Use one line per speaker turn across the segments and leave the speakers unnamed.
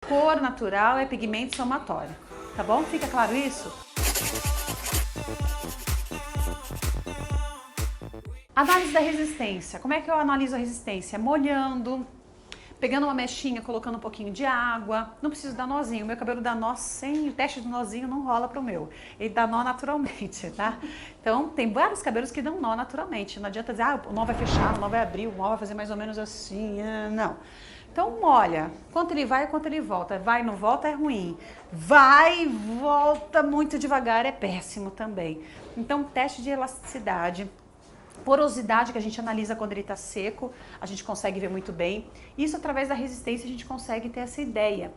cor natural, é pigmento somatório. Tá bom? Fica claro isso? Análise da resistência. Como é que eu analiso a resistência? Molhando, pegando uma mechinha, colocando um pouquinho de água. Não preciso dar nozinho. O meu cabelo dá nó sem o teste do nozinho, não rola pro meu. Ele dá nó naturalmente, tá? Então, tem vários cabelos que dão nó naturalmente. Não adianta dizer, o nó vai fechar, o nó vai abrir, o nó vai fazer mais ou menos assim. Não. Então, molha. Quanto ele vai, quanto ele volta. Vai, não volta, é ruim. Vai, volta muito devagar, é péssimo também. Então, teste de elasticidade. Porosidade que a gente analisa quando ele está seco, a gente consegue ver muito bem. Isso através da resistência a gente consegue ter essa ideia.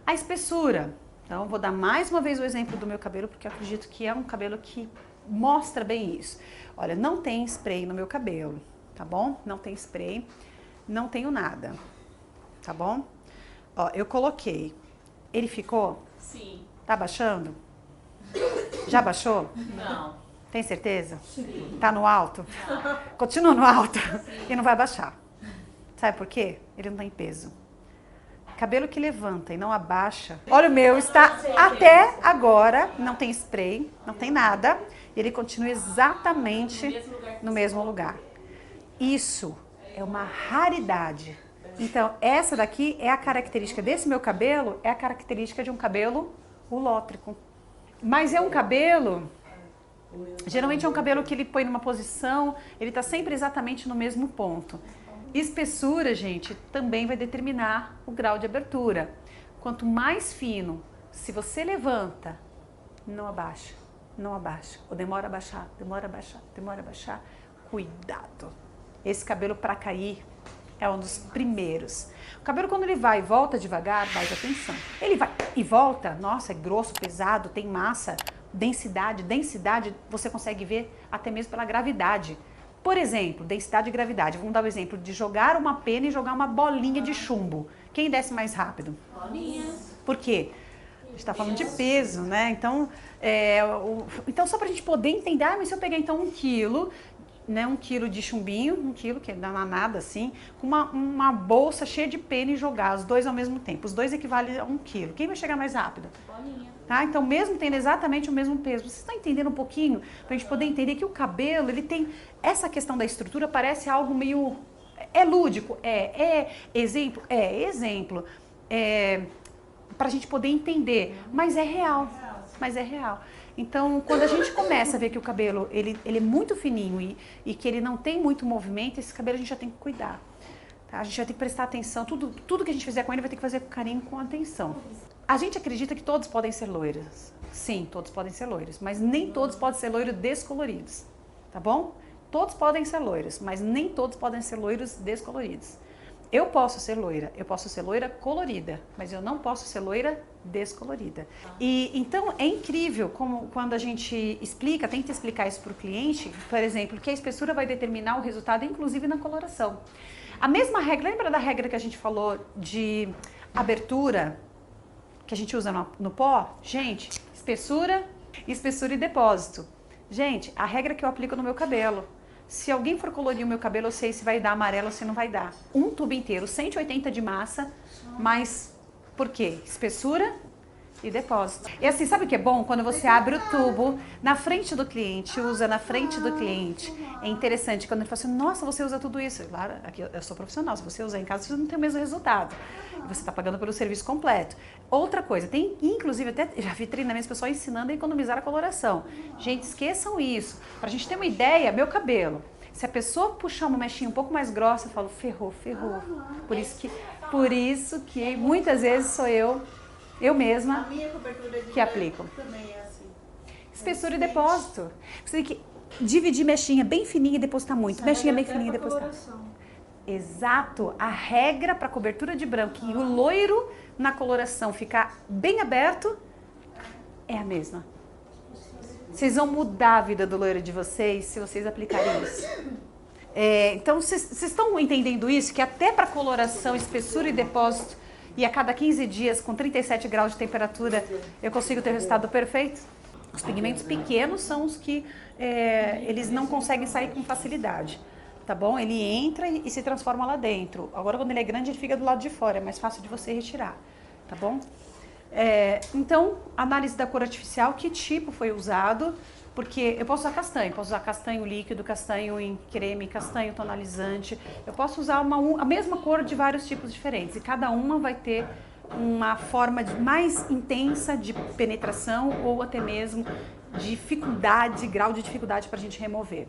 A espessura. Então vou dar mais uma vez o exemplo do meu cabelo, porque eu acredito que é um cabelo que mostra bem isso. Olha, não tem spray no meu cabelo, tá bom? Não tem spray, não tenho nada, tá bom? Ó, eu coloquei. Ele ficou?
Sim.
Tá baixando? Já baixou?
Não.
Tem certeza? Sim. Tá no alto? Continua no alto e não vai baixar. Sabe por quê? Ele não tem peso. Cabelo que levanta e não abaixa. Olha o meu, está até agora, não tem spray, não tem nada. Ele continua exatamente no mesmo lugar. Isso é uma raridade. Então, essa daqui é a característica desse meu cabelo, é a característica de um cabelo ulótrico. Mas é um cabelo... Geralmente é um cabelo que ele põe numa posição, ele está sempre exatamente no mesmo ponto. Espessura, gente, também vai determinar o grau de abertura. Quanto mais fino, se você levanta, não abaixa, não abaixa. Ou demora a baixar, demora a baixar, demora a baixar. Cuidado! Esse cabelo para cair é um dos primeiros. O cabelo quando ele vai e volta devagar, mais atenção. Ele vai e volta, nossa, é grosso, pesado, tem massa... Densidade você consegue ver até mesmo pela gravidade. Por exemplo, densidade e gravidade. Vamos dar o exemplo de jogar uma pena e jogar uma bolinha de chumbo. Quem desce mais rápido?
Bolinha.
Por quê? A gente está falando de peso, né? Então, então só para a gente poder entender, mas se eu pegar então 1 quilo, né, 1 quilo de chumbinho, 1 quilo, que dá nada assim, com uma bolsa cheia de pena e jogar os dois ao mesmo tempo. Os dois equivalem a 1 quilo. Quem vai chegar mais rápido?
Bolinha.
Tá? Então, mesmo tendo exatamente o mesmo peso, você está entendendo um pouquinho? Para a gente poder entender que o cabelo, ele tem... Essa questão da estrutura parece algo meio... É lúdico? Exemplo? Exemplo. Para a gente poder entender. Mas é real. Mas é real. Então, quando a gente começa a ver que o cabelo, ele é muito fininho e que ele não tem muito movimento, esse cabelo a gente já tem que cuidar. Tá? A gente vai ter que prestar atenção. Tudo que a gente fizer com ele vai ter que fazer com carinho, com atenção. A gente acredita que todos podem ser loiros. Sim, todos podem ser loiros, mas nem todos podem ser loiros descoloridos, tá bom? Todos podem ser loiros, mas nem todos podem ser loiros descoloridos. Eu posso ser loira colorida, mas eu não posso ser loira descolorida. E então é incrível como quando a gente tenta explicar isso para o cliente, por exemplo, que a espessura vai determinar o resultado, inclusive na coloração. A mesma regra, lembra da regra que a gente falou de abertura, que a gente usa no pó? Gente, espessura e depósito. Gente, a regra que eu aplico no meu cabelo. Se alguém for colorir o meu cabelo, eu sei se vai dar amarelo ou se não vai dar. Um tubo inteiro, 180 de massa, mas por quê? Espessura e depósito. E assim, sabe o que é bom? Quando você abre o tubo na frente do cliente, usa na frente do cliente. É interessante quando ele fala assim, nossa, você usa tudo isso. Claro, aqui eu sou profissional, se você usar em casa, você não tem o mesmo resultado. Você está pagando pelo serviço completo. Outra coisa, tem inclusive até, já vi treinamentos pessoal ensinando a economizar a coloração. Gente, esqueçam isso. Pra gente ter uma ideia, meu cabelo. Se a pessoa puxar uma mechinha um pouco mais grossa, eu falo, ferrou. Por isso que muitas vezes sou eu mesma que aplico.
Também é assim.
Espessura e depósito. Você tem que dividir mechinha bem fininha e depositar muito. Mechinha bem fininha e depositar. Exato. A regra para cobertura de branco e o loiro na coloração ficar bem aberto é a mesma. Vocês vão mudar a vida do loiro de vocês se vocês aplicarem isso. Então, vocês estão entendendo isso? Que até para coloração, espessura e depósito, e a cada 15 dias, com 37 graus de temperatura, eu consigo ter o resultado perfeito? Os pigmentos pequenos são os que eles não conseguem sair com facilidade, tá bom? Ele entra e se transforma lá dentro. Agora, quando ele é grande, ele fica do lado de fora, é mais fácil de você retirar. tá bom? Então, análise da cor artificial, que tipo foi usado, porque eu posso usar castanho líquido, castanho em creme, castanho tonalizante, eu posso usar a mesma cor de vários tipos diferentes, e cada uma vai ter uma forma mais intensa de penetração ou até mesmo dificuldade, grau de dificuldade para a gente remover.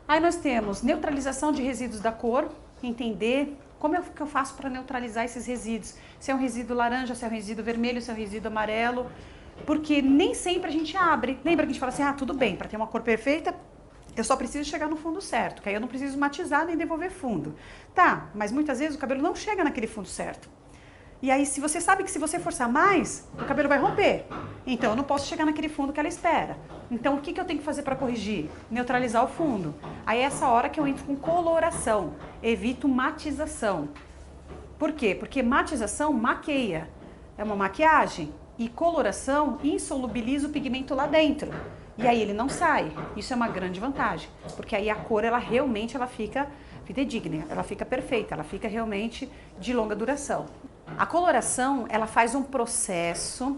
Aí nós temos neutralização de resíduos da cor, entender como é que eu faço para neutralizar esses resíduos, se é um resíduo laranja, se é um resíduo vermelho, se é um resíduo amarelo, porque nem sempre a gente abre. Lembra que a gente fala assim, tudo bem, para ter uma cor perfeita, eu só preciso chegar no fundo certo, que aí eu não preciso matizar nem devolver fundo. Tá, mas muitas vezes o cabelo não chega naquele fundo certo. E aí, se você sabe que se você forçar mais, o cabelo vai romper. Então, eu não posso chegar naquele fundo que ela espera. Então, o que eu tenho que fazer para corrigir? Neutralizar o fundo. Aí é essa hora que eu entro com coloração. Evito matização. Por quê? Porque matização maqueia. É uma maquiagem. E coloração insolubiliza o pigmento lá dentro. E aí ele não sai. Isso é uma grande vantagem. Porque aí a cor, ela realmente fica fidedigna. Ela fica perfeita. Ela fica realmente de longa duração. A coloração, ela faz um processo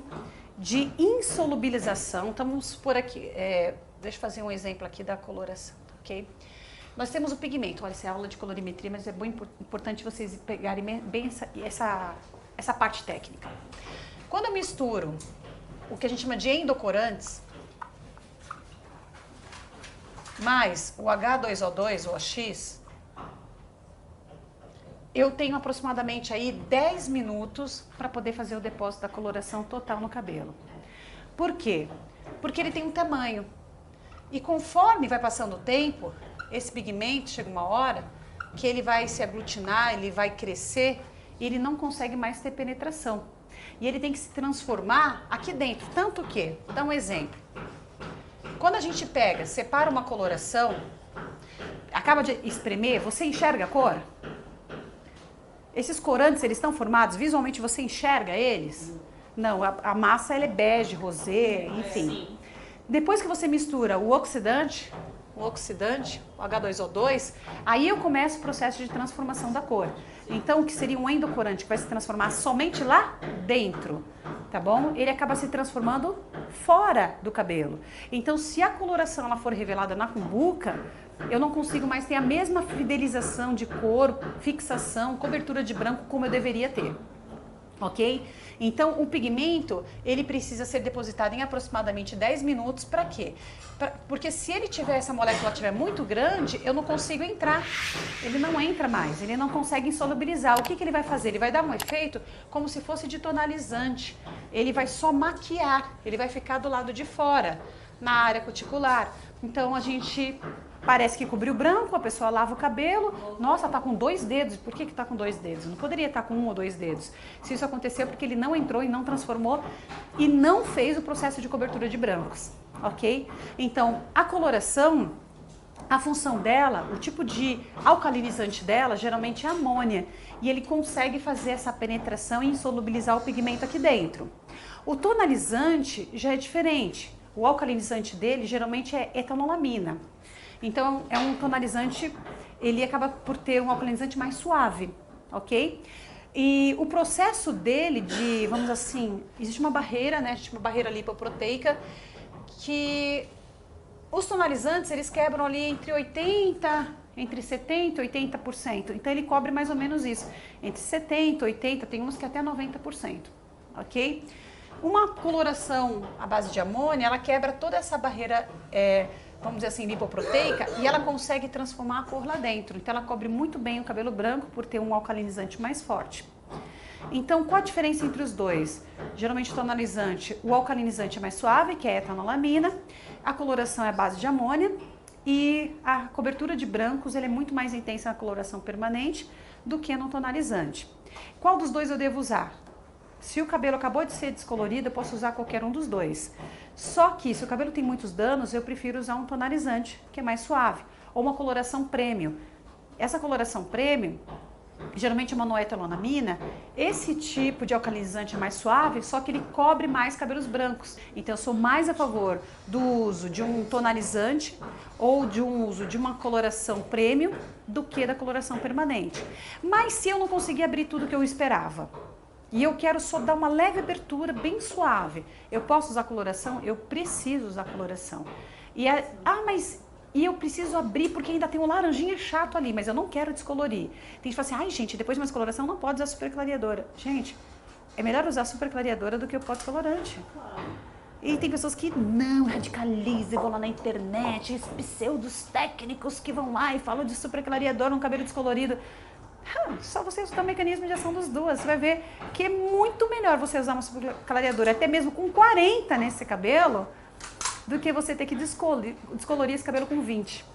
de insolubilização. Estamos por aqui, deixa eu fazer um exemplo aqui da coloração, ok? Nós temos o pigmento, olha, essa é aula de colorimetria, mas é muito importante vocês pegarem bem essa parte técnica. Quando eu misturo o que a gente chama de endocorantes, mais o H2O2 ou X, eu tenho aproximadamente aí 10 minutos para poder fazer o depósito da coloração total no cabelo. Por quê? Porque ele tem um tamanho. E conforme vai passando o tempo, esse pigmento chega uma hora que ele vai se aglutinar, ele vai crescer e ele não consegue mais ter penetração. E ele tem que se transformar aqui dentro. Tanto que, vou dar um exemplo. Quando a gente pega, separa uma coloração, acaba de espremer, você enxerga a cor? Esses corantes, eles estão formados, visualmente você enxerga eles? Não, a massa ela é bege, rosé, enfim. Depois que você mistura o oxidante, o H2O2, aí eu começo o processo de transformação da cor. Então, o que seria um endocorante que vai se transformar somente lá dentro, tá bom? Ele acaba se transformando fora do cabelo. Então, se a coloração ela for revelada na cumbuca, eu não consigo mais ter a mesma fidelização de cor, fixação, cobertura de branco como eu deveria ter, ok? Então, o pigmento, ele precisa ser depositado em aproximadamente 10 minutos, para quê? Porque se essa molécula estiver muito grande, eu não consigo entrar, ele não entra mais, ele não consegue insolubilizar. O que ele vai fazer? Ele vai dar um efeito como se fosse de tonalizante, ele vai só maquiar, ele vai ficar do lado de fora, na área cuticular. Então, a gente... Parece que cobriu branco, a pessoa lava o cabelo, nossa, tá com 2 dedos, por que tá com 2 dedos? Não poderia estar com 1 ou 2 dedos. Se isso aconteceu, porque ele não entrou e não transformou e não fez o processo de cobertura de brancos, ok? Então, a coloração, a função dela, o tipo de alcalinizante dela, geralmente é amônia, e ele consegue fazer essa penetração e insolubilizar o pigmento aqui dentro. O tonalizante já é diferente, o alcalinizante dele geralmente é etanolamina. Então, é um tonalizante, ele acaba por ter um alcalinizante mais suave, ok? E o processo dele vamos assim, existe uma barreira, né? Existe uma barreira lipoproteica que os tonalizantes, eles quebram ali entre 70% e 80%. Então, ele cobre mais ou menos isso, entre 70% e 80%, tem uns que até 90%, ok? Uma coloração à base de amônia, ela quebra toda essa barreira, vamos dizer assim, lipoproteica, e ela consegue transformar a cor lá dentro. Então, ela cobre muito bem o cabelo branco por ter um alcalinizante mais forte. Então, qual a diferença entre os dois? Geralmente, o tonalizante, o alcalinizante é mais suave, que é a etanolamina, a coloração é à base de amônia, e a cobertura de brancos ele é muito mais intensa na coloração permanente do que no tonalizante. Qual dos dois eu devo usar? Se o cabelo acabou de ser descolorido, eu posso usar qualquer um dos dois. Só que, se o cabelo tem muitos danos, eu prefiro usar um tonalizante, que é mais suave, ou uma coloração premium. Essa coloração premium, geralmente é uma noetanonamina, esse tipo de alcalinizante é mais suave, só que ele cobre mais cabelos brancos. Então, eu sou mais a favor do uso de um tonalizante ou de um uso de uma coloração premium do que da coloração permanente. Mas se eu não conseguir abrir tudo que eu esperava, E eu quero só dar uma leve abertura, bem suave. Eu posso usar coloração? Eu preciso usar coloração. Mas eu preciso abrir porque ainda tem um laranjinha chato ali, mas eu não quero descolorir. Tem gente que fala assim, ai gente, depois de uma descoloração não pode usar super clareadora. Gente, é melhor usar super clareadora do que o pó descolorante. E tem pessoas que não radicalizam, vão lá na internet, esses pseudos técnicos que vão lá e falam de super clareador no cabelo descolorido. Só você usar o mecanismo de ação dos duas. Você vai ver que é muito melhor você usar uma super clareadora, até mesmo com 40 nesse cabelo, do que você ter que descolorir esse cabelo com 20.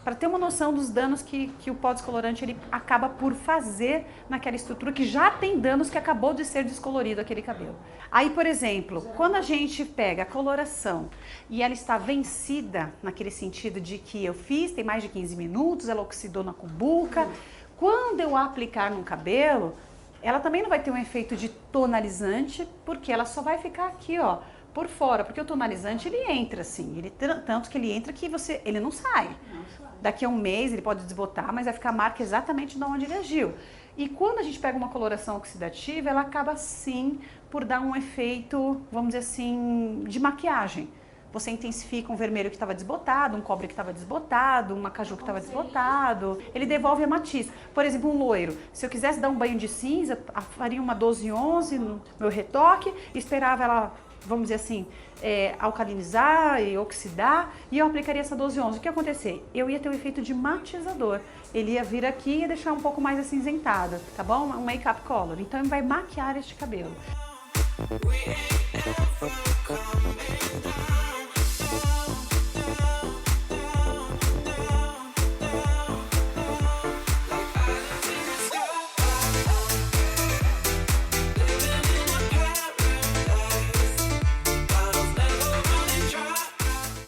Para ter uma noção dos danos que o pó descolorante ele acaba por fazer naquela estrutura que já tem danos que acabou de ser descolorido aquele cabelo. Aí, por exemplo, quando a gente pega a coloração e ela está vencida, naquele sentido de que eu fiz, tem mais de 15 minutos, ela oxidou na cubuca, quando eu aplicar no cabelo, ela também não vai ter um efeito de tonalizante, porque ela só vai ficar aqui, ó, por fora, porque o tonalizante ele entra assim, tanto que ele entra que ele não sai. Daqui a um mês ele pode desbotar, mas vai ficar a marca exatamente de onde ele agiu. E quando a gente pega uma coloração oxidativa, ela acaba sim por dar um efeito, vamos dizer assim, de maquiagem. Você intensifica um vermelho que estava desbotado, um cobre que estava desbotado, um macaju que estava desbotado. Ele devolve a matiz. Por exemplo, um loiro. Se eu quisesse dar um banho de cinza, faria uma 12-11 no meu retoque, esperava ela, vamos dizer assim, alcalinizar e oxidar, e eu aplicaria essa 12-11. O que ia acontecer? Eu ia ter um efeito de matizador. Ele ia vir aqui e ia deixar um pouco mais acinzentado, tá bom? Um make-up color. Então, ele vai maquiar este cabelo.